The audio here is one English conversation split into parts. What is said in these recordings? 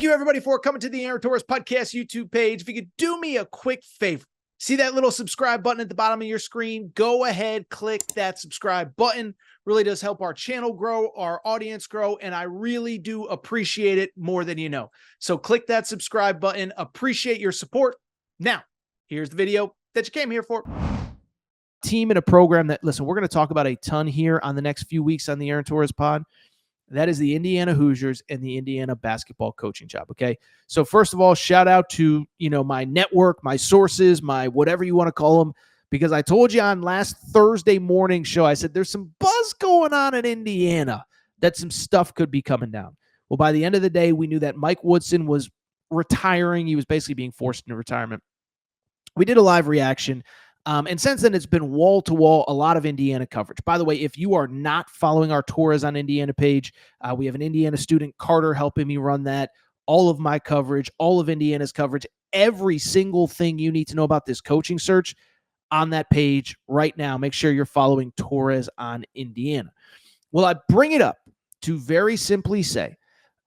Thank you, everybody, for coming to the Aaron Torres Podcast YouTube page. If you could do me a quick favor, see that little subscribe button at the bottom of your screen? Go ahead, click that subscribe button. Really does help our channel grow, our audience grow, and I really do appreciate it more than you know. So click that subscribe button. Appreciate your support. Now, here's the video that you came here for. Team in a program that, listen, we're going to talk about a ton here on the next few weeks on the Aaron Torres pod. That is the Indiana Hoosiers and the Indiana basketball coaching job, okay? So first of all, shout out to, my network, my sources, my whatever you want to call them, because I told you on last Thursday morning show, I said there's some buzz going on in Indiana that some stuff could be coming down. Well, by the end of the day, we knew that Mike Woodson was retiring. He was basically being forced into retirement. We did a live reaction. And since then, it's been wall-to-wall, a lot of Indiana coverage. By the way, if you are not following our Torres on Indiana page, we have an Indiana student, Carter, helping me run that. All of my coverage, all of Indiana's coverage, every single thing you need to know about this coaching search on that page right now. Make sure you're following Torres on Indiana. Well, I bring it up to very simply say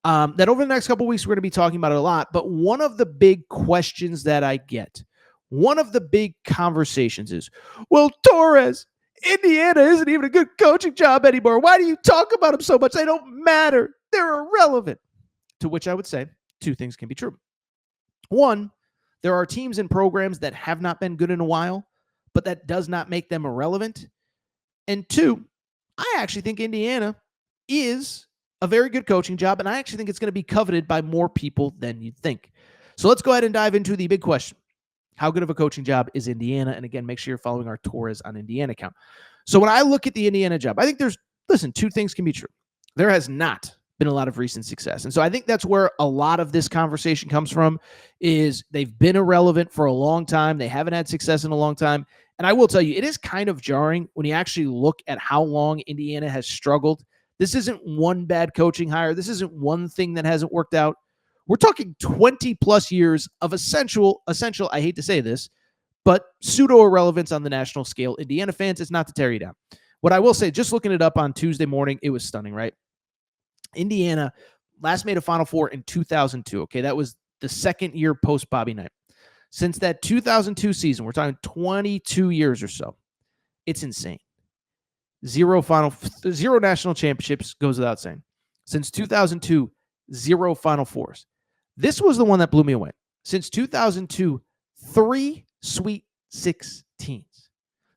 that over the next couple of weeks, we're going to be talking about it a lot. But one of the big questions that I get, one of the big conversations is, well, Torres, Indiana isn't even a good coaching job anymore. Why do you talk about them so much? They don't matter. They're irrelevant. To which I would say two things can be true. One, there are teams and programs that have not been good in a while, but that does not make them irrelevant. And two, I actually think Indiana is a very good coaching job, and I actually think it's going to be coveted by more people than you'd think. So let's go ahead and dive into the big question. How good of a coaching job is Indiana? And again, make sure you're following our Torres on Indiana account. So when I look at the Indiana job, I think two things can be true. There has not been a lot of recent success. And so I think that's where a lot of this conversation comes from, is they've been irrelevant for a long time. They haven't had success in a long time. And I will tell you, it is kind of jarring when you actually look at how long Indiana has struggled. This isn't one bad coaching hire. This isn't one thing that hasn't worked out. We're talking 20 plus years of essential, I hate to say this, but pseudo irrelevance on the national scale. Indiana fans, it's not to tear you down. What I will say, just looking it up on Tuesday morning, it was stunning, right? Indiana last made a Final Four in 2002. Okay, that was the second year post Bobby Knight. Since that 2002 season, we're talking 22 years or so. It's insane. Zero national championships, goes without saying. Since 2002, 0 Final Fours. This was the one that blew me away. Since 2002, 3 Sweet 16s.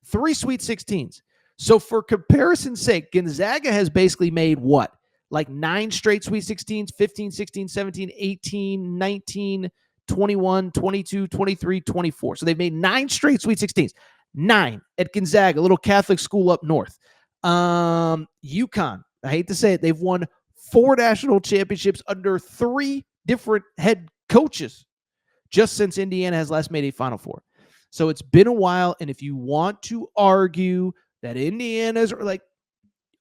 3 Sweet 16s. So for comparison's sake, Gonzaga has basically made what? Like 9 straight Sweet 16s, 15, 16, 17, 18, 19, 21, 22, 23, 24. So they've made 9 straight Sweet 16s. 9 at Gonzaga, a little Catholic school up north. UConn, I hate to say it, they've won 4 national championships under 3 different head coaches just since Indiana has last made a Final Four. So it's been a while, and if you want to argue that Indiana's like,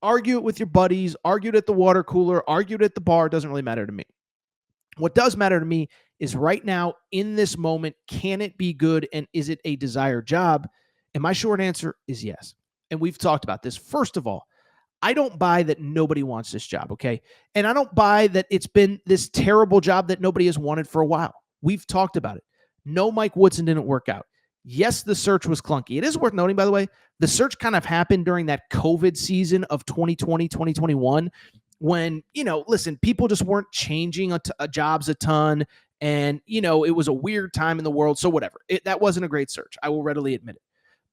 argue it with your buddies, argue it at the water cooler, argue it at the bar, doesn't really matter to me. What does matter to me is right now, in this moment, can it be good, and is it a desired job? And my short answer is yes. And we've talked about this. First of all, I don't buy that nobody wants this job, okay? And I don't buy that it's been this terrible job that nobody has wanted for a while. We've talked about it. No, Mike Woodson didn't work out. Yes, the search was clunky. It is worth noting, by the way, the search kind of happened during that COVID season of 2020, 2021, when, listen, people just weren't changing jobs a ton, and, it was a weird time in the world, so whatever. That wasn't a great search. I will readily admit it.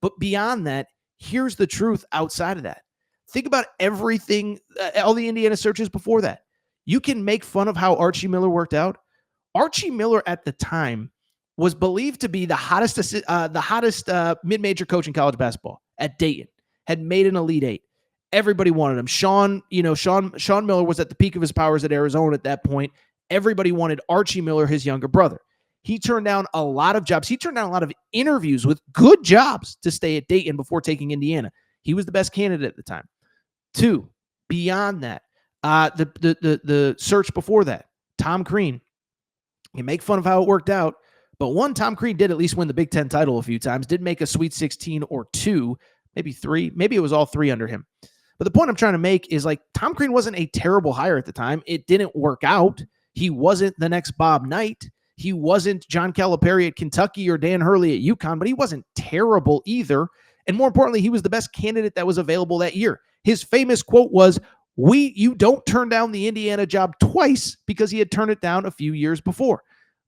But beyond that, here's the truth outside of that. Think about everything, all the Indiana searches before that. You can make fun of how Archie Miller worked out. Archie Miller at the time was believed to be the hottest mid-major coach in college basketball at Dayton, had made an Elite Eight. Everybody wanted him. Sean Miller was at the peak of his powers at Arizona at that point. Everybody wanted Archie Miller, his younger brother. He turned down a lot of jobs. He turned down a lot of interviews with good jobs to stay at Dayton before taking Indiana. He was the best candidate at the time. 2, beyond that, the search before that, Tom Crean. You make fun of how it worked out, but 1, Tom Crean did at least win the Big Ten title a few times, did make a Sweet 16 or 2, maybe 3, maybe it was all 3 under him. But the point I'm trying to make is, like, Tom Crean wasn't a terrible hire at the time. It didn't work out. He wasn't the next Bob Knight. He wasn't John Calipari at Kentucky or Dan Hurley at UConn, but he wasn't terrible either. And more importantly, he was the best candidate that was available that year. His famous quote was, you don't turn down the Indiana job twice, because he had turned it down a few years before.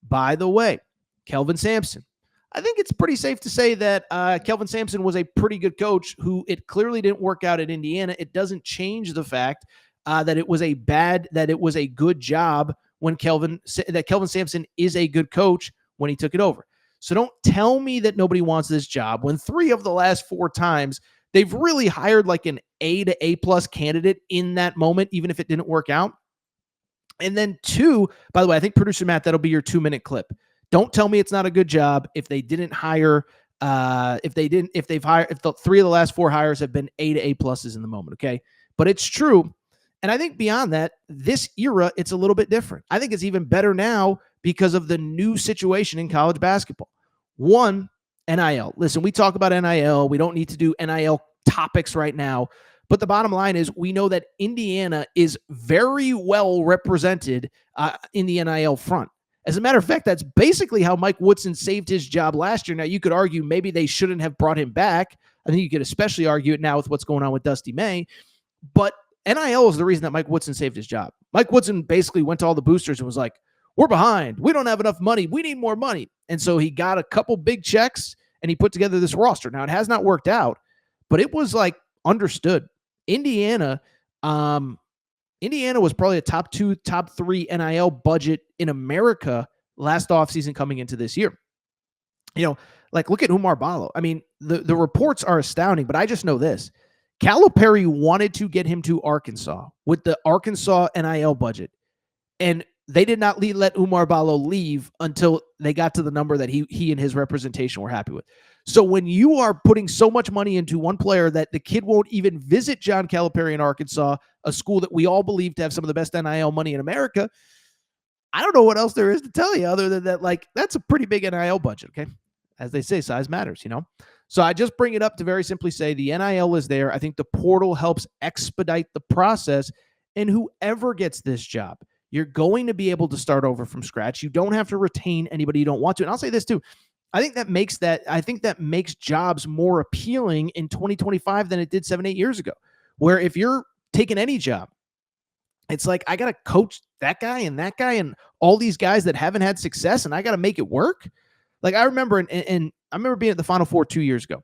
By the way, Kelvin Sampson. I think it's pretty safe to say that Kelvin Sampson was a pretty good coach who it clearly didn't work out at Indiana. It doesn't change the fact that it was a good job when Kelvin Sampson is a good coach when he took it over. So don't tell me that nobody wants this job when 3 of the last 4 times they've really hired like an A to A+ candidate in that moment, even if it didn't work out. And then 2, by the way, I think producer Matt, that'll be your 2-minute clip. Don't tell me it's not a good job if they didn't hire, if the 3 of the last 4 hires have been A to A+ in the moment. Okay. But it's true. And I think beyond that, this era, it's a little bit different. I think it's even better now because of the new situation in college basketball. 1, NIL. Listen, we talk about NIL. We don't need to do NIL topics right now. But the bottom line is we know that Indiana is very well represented in the NIL front. As a matter of fact, that's basically how Mike Woodson saved his job last year. Now, you could argue maybe they shouldn't have brought him back. I think you could especially argue it now with what's going on with Dusty May. But NIL is the reason that Mike Woodson saved his job. Mike Woodson basically went to all the boosters and was like, we're behind. We don't have enough money. We need more money. And so he got a couple big checks and he put together this roster. Now, it has not worked out, but it was like understood. Indiana was probably a top 2, top 3 NIL budget in America last offseason coming into this year. Like look at Oumar Ballo. I mean, the reports are astounding, but I just know this. Calipari wanted to get him to Arkansas with the Arkansas NIL budget, and they did not let Oumar Ballo leave until they got to the number that he and his representation were happy with. So when you are putting so much money into one player that the kid won't even visit John Calipari in Arkansas, a school that we all believe to have some of the best NIL money in America, I don't know what else there is to tell you other than that, like, that's a pretty big NIL budget, okay? As they say, size matters, So I just bring it up to very simply say the NIL is there. I think the portal helps expedite the process, and whoever gets this job, you're going to be able to start over from scratch. You don't have to retain anybody you don't want to. And I'll say this too. I think that makes jobs more appealing in 2025 than it did 7-8 years ago, where if you're taking any job, it's like, I got to coach that guy and all these guys that haven't had success, and I got to make it work. Like I remember, and I remember being at the Final Four 2 years ago,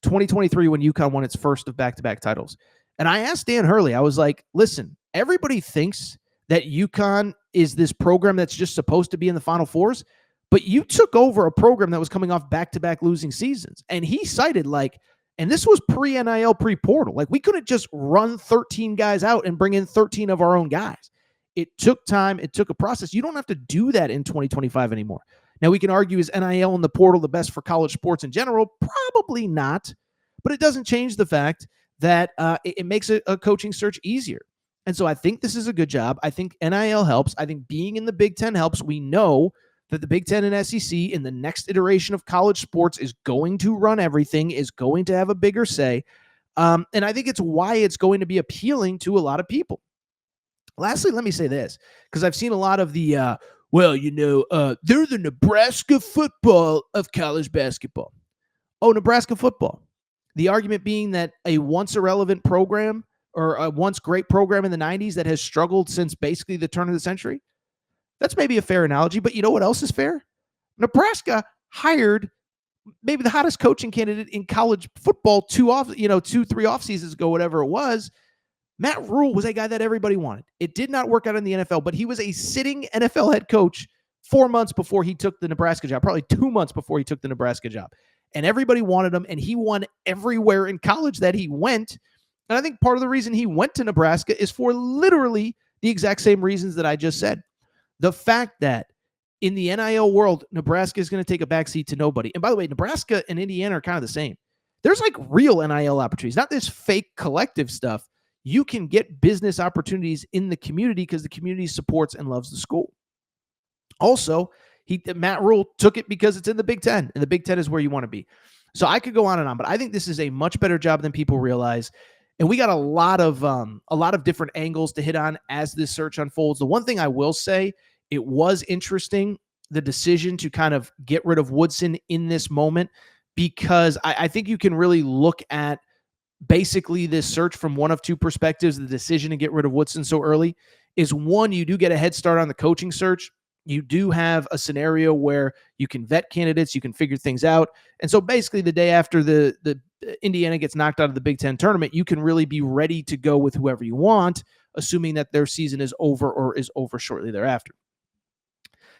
2023, when UConn won its first of back-to-back titles. And I asked Dan Hurley, I was like, listen, everybody thinks that UConn is this program that's just supposed to be in the Final Fours, but you took over a program that was coming off back-to-back losing seasons. And he cited and this was pre-NIL, pre-portal. Like, we couldn't just run 13 guys out and bring in 13 of our own guys. It took time. It took a process. You don't have to do that in 2025 anymore. Now, we can argue, is NIL and the portal the best for college sports in general? Probably not. But it doesn't change the fact that it makes a coaching search easier. And so I think this is a good job. I think NIL helps. I think being in the Big Ten helps. We know that the Big Ten and SEC in the next iteration of college sports is going to run everything, is going to have a bigger say. And I think it's why it's going to be appealing to a lot of people. Lastly, let me say this, because I've seen a lot of the, they're the Nebraska football of college basketball. Oh, Nebraska football. The argument being that a once irrelevant program or a once great program in the 90s that has struggled since basically the turn of the century. That's maybe a fair analogy, but you know what else is fair? Nebraska hired maybe the hottest coaching candidate in college football 2-3 off seasons ago, whatever it was. Matt Rhule was a guy that everybody wanted. It did not work out in the NFL, but he was a sitting NFL head coach 4 months before he took the Nebraska job, probably 2 months before he took the Nebraska job. And everybody wanted him, and he won everywhere in college that he went. And I think part of the reason he went to Nebraska is for literally the exact same reasons that I just said. The fact that in the NIL world, Nebraska is going to take a backseat to nobody. And by the way, Nebraska and Indiana are kind of the same. There's like real NIL opportunities, not this fake collective stuff. You can get business opportunities in the community because the community supports and loves the school. Also, Matt Rhule took it because it's in the Big Ten, and the Big Ten is where you want to be. So I could go on and on, but I think this is a much better job than people realize. And we got a lot of different angles to hit on as this search unfolds. The one thing I will say It was interesting, the decision to kind of get rid of Woodson in this moment, because I think you can really look at basically this search from one of two perspectives. The decision to get rid of Woodson so early is, one, you do get a head start on the coaching search. You do have a scenario where you can vet candidates, you can figure things out. And so basically the day after the Indiana gets knocked out of the Big Ten tournament, you can really be ready to go with whoever you want, assuming that their season is over or is over shortly thereafter.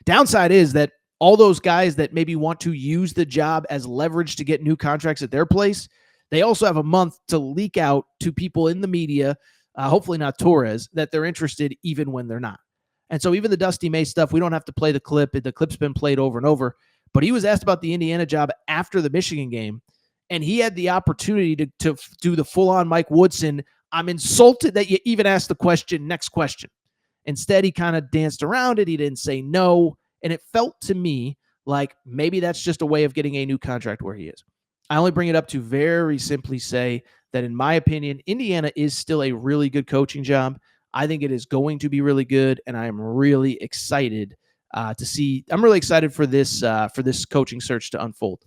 Downside is that all those guys that maybe want to use the job as leverage to get new contracts at their place, they also have a month to leak out to people in the media, hopefully not Torres, that they're interested even when they're not. And so even the Dusty May stuff, we don't have to play the clip. The clip's been played over and over. But he was asked about the Indiana job after the Michigan game, and he had the opportunity to do the full-on Mike Woodson, I'm insulted that you even asked the question, next question. Instead, he kind of danced around it. He didn't say no. And it felt to me like maybe that's just a way of getting a new contract where he is. I only bring it up to very simply say that, in my opinion, Indiana is still a really good coaching job. I think it is going to be really good, and I am really excited to see. I'm really excited for this coaching search to unfold.